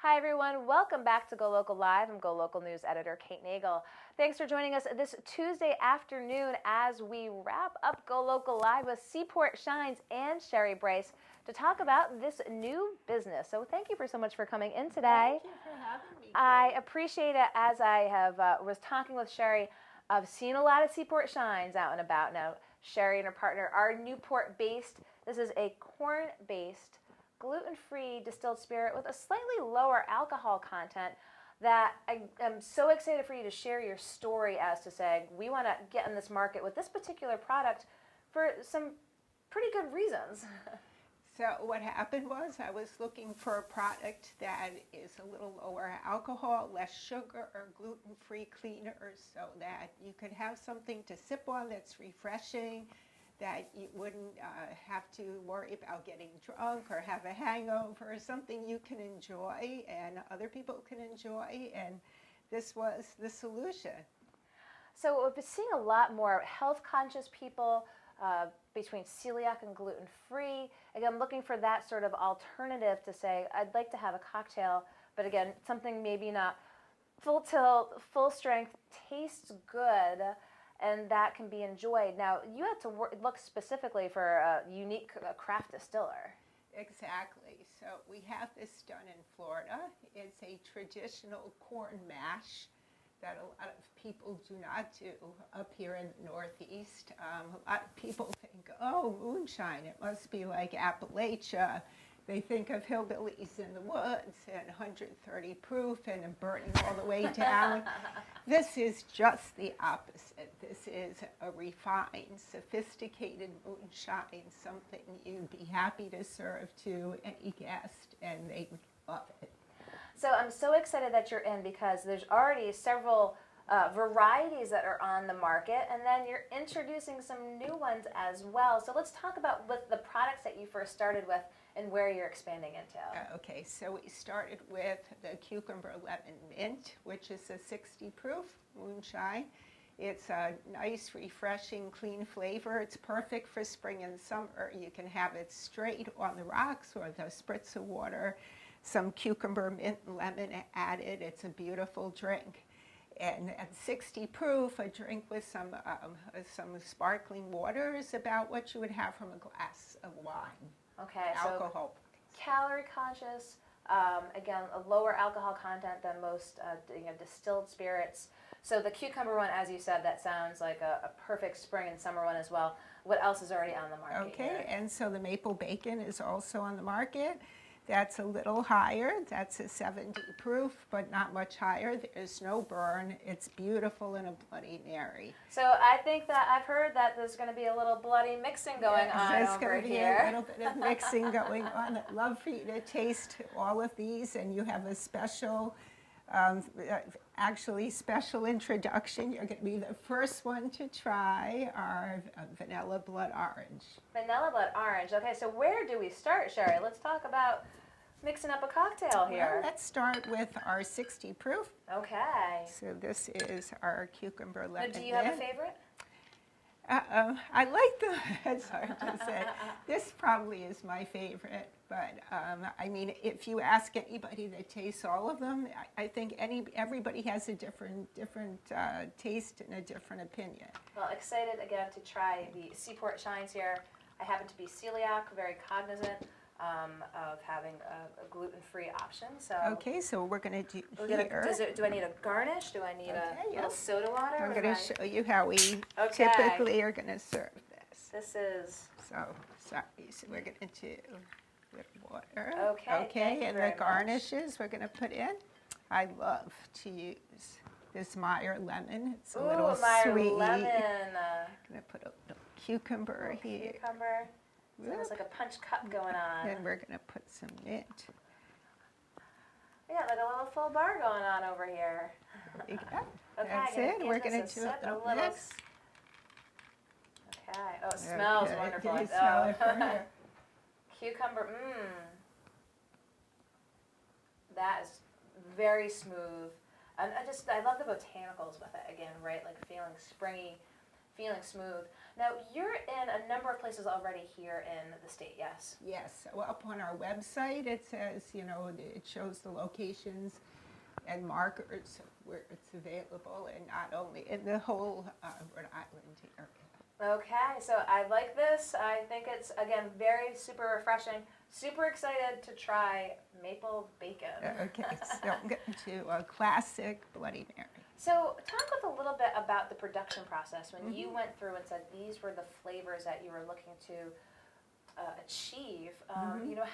Hi everyone, welcome back to GoLocal Live. I'm GoLocal News Editor Kate Nagel. Thanks for joining us this Tuesday afternoon as we wrap up GoLocal Live with Seaport Shines and Sherry Brice to talk about this new business. So thank you so much for coming in today. Thank you for having me, Kate. I appreciate it. As I was talking with Sherry, I've seen a lot of Seaport Shines out and about now. Sherry and her partner are Newport-based. This is a corn-based gluten-free distilled spirit with a slightly lower alcohol content that I am so excited for you to share your story as to say, we want to get in this market with this particular product for some pretty good reasons. So what happened was I was looking for a product that is a little lower alcohol, less sugar, or gluten-free cleaners so that you could have something to sip on that's refreshing, that you wouldn't have to worry about getting drunk or have a hangover, something you can enjoy and other people can enjoy, and this was the solution. So we've been seeing a lot more health-conscious people between celiac and gluten-free. Again, looking for that sort of alternative to say, I'd like to have a cocktail, but again, something maybe not full tilt, full strength, tastes good, and that can be enjoyed. Now, you had to look specifically for a unique craft distiller. Exactly. So we have this done in Florida. It's a traditional corn mash that a lot of people do not do up here in the Northeast. A lot of people think, oh, moonshine, it must be like Appalachia. They think of hillbillies in the woods and 130 proof and burning all the way down. This is just the opposite. This is a refined, sophisticated moonshine, something you'd be happy to serve to any guest, and they would love it. So I'm so excited that you're in because there's already several varieties that are on the market, and then you're introducing some new ones as well. So let's talk about what the products that you first started with and where you're expanding into. Okay, so we started with the cucumber lemon mint, which is a 60 proof moonshine. It's a nice, refreshing, clean flavor. It's perfect for spring and summer. You can have it straight on the rocks or the spritz of water. Some cucumber, mint, and lemon added. It's a beautiful drink. And at 60 proof, a drink with some sparkling water is about what you would have from a glass of wine. Okay, alcohol. So calorie conscious, again, a lower alcohol content than most distilled spirits. So the cucumber one, as you said, that sounds like a perfect spring and summer one as well. What else is already on the market? Okay, here? And so the maple bacon is also on the market. That's a little higher. That's a 70 proof, but not much higher. There's no burn. It's beautiful in a Bloody Mary. So I think that I've heard that there's going to be a little bloody mixing going on there's over going to be here. a little bit of mixing going on. I'd love for you to taste all of these, and you have a special, special introduction. You're going to be the first one to try our vanilla blood orange. Vanilla blood orange. Okay, so where do we start, Sherry? Let's talk about mixing up a cocktail here. Well, let's start with our 60 proof. Okay. So this is our cucumber lemon. Now, do you have a favorite? I like the, it's hard to say. This probably is my favorite, but I mean, if you ask anybody that tastes all of them, I think everybody has a different taste and a different opinion. Well, excited again to try the Seaport Shines here. I happen to be celiac, very cognizant of having a gluten-free option. So okay, so we're going to do do I need a garnish? Do I need a little soda water? I'm going to show you how we typically are going to serve this. This is... So we're going to do a little water. Okay, and the garnishes we're going to put in. I love to use this Meyer lemon. It's a little sweet. Lemon. I'm going to put a little cucumber here. Cucumber. So there's like a punch cup going on. Then we're going to put some mint. Yeah, like a little full bar going on over here. There you go. Okay, that's it. We're going to do a little mix. Okay. Oh, it smells wonderful. Can you smell it from here? Cucumber, That is very smooth. And I love the botanicals with it again, right? Like feeling springy. feeling smooth. Now, you're in a number of places already here in the state, yes? Yes, well, up on our website, it says, it shows the locations and markers where it's available, and not only in the whole Rhode Island area. Okay, so I like this. I think it's, again, very super refreshing. Super excited to try maple bacon. Okay, so I'm getting to a classic Bloody Mary. So talk with a little bit about the production process. When you went through and said these were the flavors that you were looking to achieve,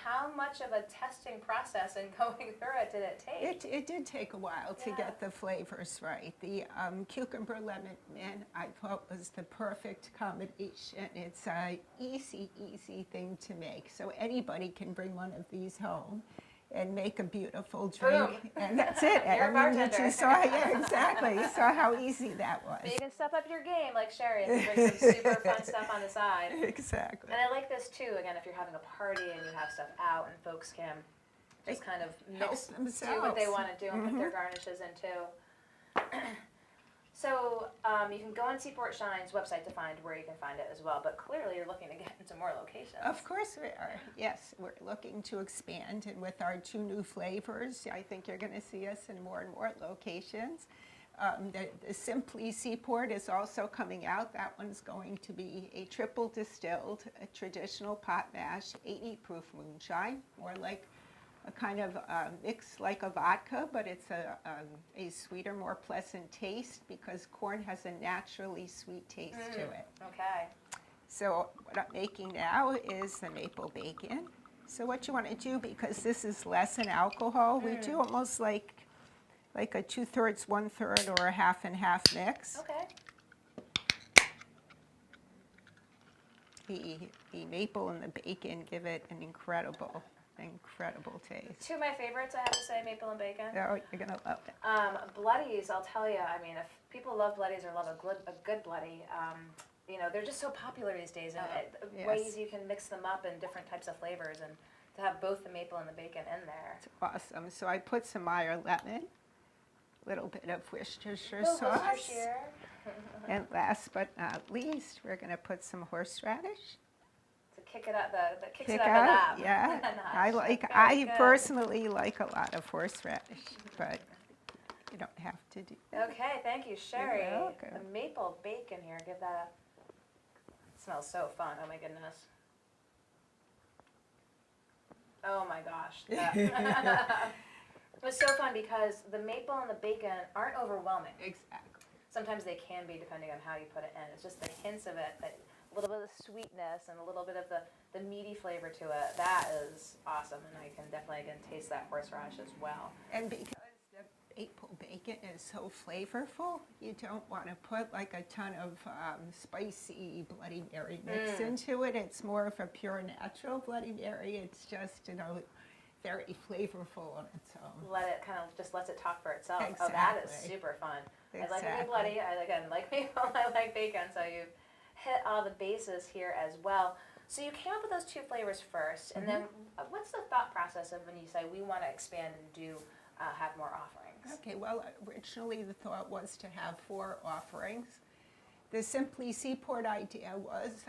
how much of a testing process and going through it did it take? It did take a while to get the flavors right. The cucumber lemon mint I thought was the perfect combination. It's a easy thing to make. So anybody can bring one of these home and make a beautiful drink. Boom. And that's it. You're a bartender. You just saw, yeah, exactly. You saw how easy that was. But you can step up your game like Sherry and bring some super fun stuff on the side. Exactly. And I like this too, again, if you're having a party and you have stuff out and folks can just kind of mix, do what they want to do and put their garnishes in too. So you can go on Seaport Shine's website to find where you can find it as well, but clearly you're looking to get into more locations. Of course we are. Yes, we're looking to expand, and with our 2 new flavors, I think you're going to see us in more and more locations. The Simply Seaport is also coming out. That one's going to be a triple distilled, a traditional pot mash, 80 proof moonshine, more like a kind of mix like a vodka, but it's a sweeter, more pleasant taste because corn has a naturally sweet taste to it. Okay. So what I'm making now is the maple bacon. So what you want to do, because this is less in alcohol, we do almost like a 2/3, 1/3, or a half and half mix. Okay. The maple and the bacon give it an incredible taste. 2 of my favorites, I have to say, maple and bacon. Oh, you're going to love it. Bloodies, I'll tell you, I mean, if people love bloodies or love a good bloody, they're just so popular these days, and ways you can mix them up in different types of flavors, and to have both the maple and the bacon in there. It's awesome. So I put some Meyer lemon, a little bit of Worcestershire Oh, sauce, Worcestershire. and last but not least, we're going to put some horseradish. To kick it up, that kicks Kick it up out, a notch. yeah. Very I good. personally like a lot of horseradish, but you don't have to do that. Okay, thank you, Sherry. You're welcome. The maple bacon here, give that it smells so fun, oh my goodness. Oh my gosh. It was so fun because the maple and the bacon aren't overwhelming. Exactly. Sometimes they can be depending on how you put it in. It's just the hints of it, that a little bit of sweetness and a little bit of the meaty flavor to it. That is awesome, and I can definitely, again, taste that horseradish as well. And because the maple bacon is so flavorful, you don't want to put like a ton of spicy Bloody Mary mix into it. It's more of a pure natural Bloody Mary. It's just, very flavorful on its own. Let it kind of just lets it talk for itself. Exactly. Oh, that is super fun. I like a good bloody. I like maple. I like bacon. So you've hit all the bases here as well. So you came up with those 2 flavors first, and then what's the thought process of when you say we want to expand and do have more offerings? Okay, well, originally the thought was to have 4 offerings. The Simply Seaport idea was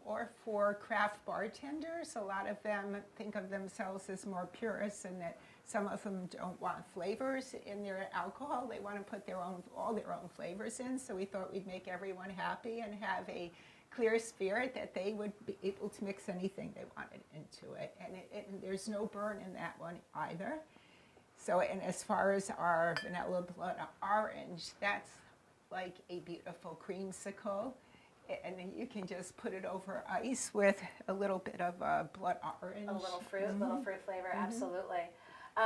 more for craft bartenders. A lot of them think of themselves as more purists, and that some of them don't want flavors in their alcohol. They want to put all their own flavors in. So we thought we'd make everyone happy and have a clear spirit that they would be able to mix anything they wanted into it. And there's no burn in that one either. So, and as far as our vanilla blood orange, that's like a beautiful creamsicle, and then you can just put it over ice with a little bit of blood orange. A little fruit flavor, absolutely.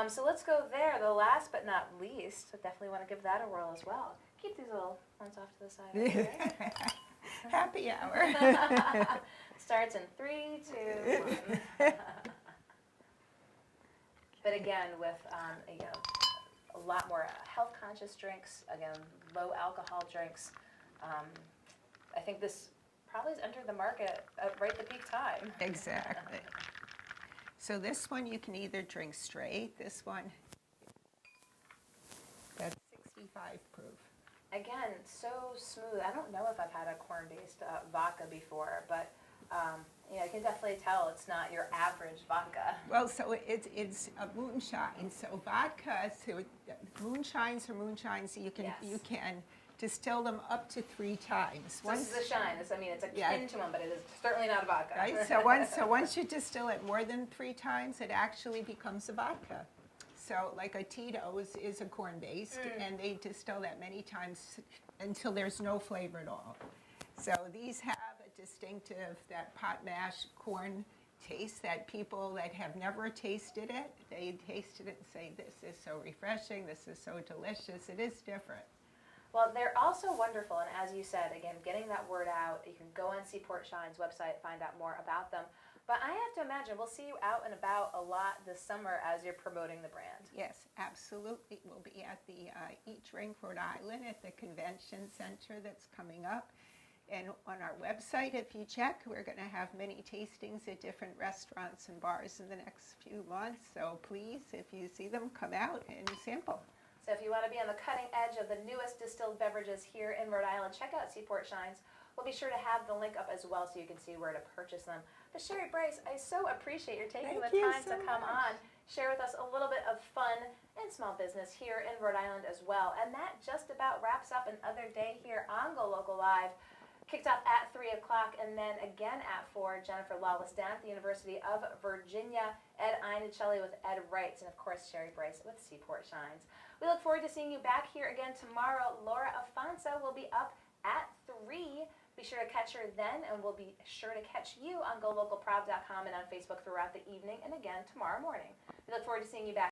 So let's go there. The last but not least, I definitely want to give that a whirl as well. Keep these little ones off to the side. Okay? Happy hour. Starts in 3, 2, 1. But again, with a lot more health-conscious drinks, again, low alcohol drinks. I think this probably has entered the market at right the peak time. Exactly. So this one you can either drink straight. This one, that's 65 proof. Again, so smooth. I don't know if I've had a corn-based vodka before, but you can definitely tell it's not your average vodka. Well, so it's a moonshine. So vodka, so moonshines are moonshines. You can distill them up to 3 times. So this is a shine. It's akin Yeah. to one, but it is certainly not a vodka. Right. So once you distill it more than 3 times, it actually becomes a vodka. So like a Tito's is a corn-based, and they distill that many times until there's no flavor at all. So these have a distinctive, that pot mash corn taste that people that have never tasted it, they tasted it and say, this is so refreshing, this is so delicious, it is different. Well, they're also wonderful, and as you said, again, getting that word out. You can go on Seaport Shine's website, find out more about them. But I have to imagine we'll see you out and about a lot this summer as you're promoting the brand. Yes, absolutely. We'll be at the Eat Drink Rhode Island at the convention center that's coming up. And on our website, if you check, we're going to have many tastings at different restaurants and bars in the next few months. So please, if you see them, come out and sample. So if you want to be on the cutting edge of the newest distilled beverages here in Rhode Island, check out Seaport Shines. We'll be sure to have the link up as well so you can see where to purchase them. But Sherry, Brice, I so appreciate your taking the time to come on, share with us a little bit of fun and small business here in Rhode Island as well. And that just about wraps up another day here on GoLocal Live. Kicked off at 3 o'clock and then again at 4, Jennifer Lawless down at the University of Virginia, Ed Inicelli with Ed Wrights, and of course Sherry Brice with Seaport Shines. We look forward to seeing you back here again tomorrow. Laura Afonso will be up at 3. Be sure to catch her then, and we'll be sure to catch you on GoLocalProv.com and on Facebook throughout the evening and again tomorrow morning. We look forward to seeing you back.